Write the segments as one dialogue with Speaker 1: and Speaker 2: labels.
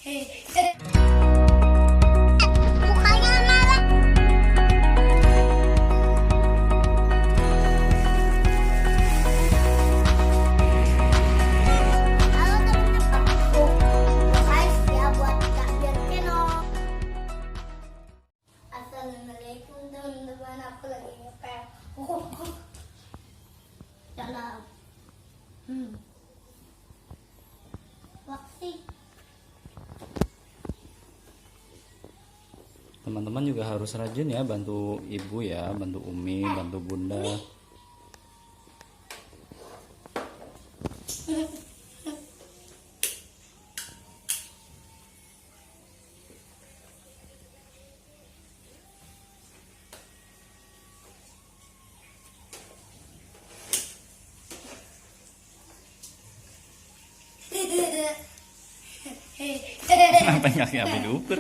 Speaker 1: Mukanya marah. Halo teman-teman, guys ya buat Kak Jeno. Assalamualaikum teman-teman, aku lagi ngepel. Dalam. Waksi.
Speaker 2: Teman-teman juga harus rajin ya, bantu ibu ya, bantu Umi, bantu bunda. Apa yang kaki api diukur?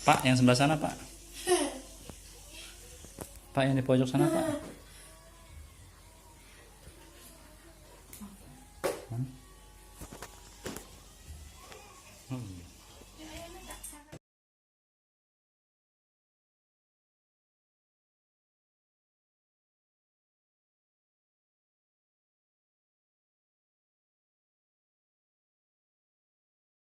Speaker 2: Pak, yang sebelah sana Pak. Pak, yang di pojok sana Pak.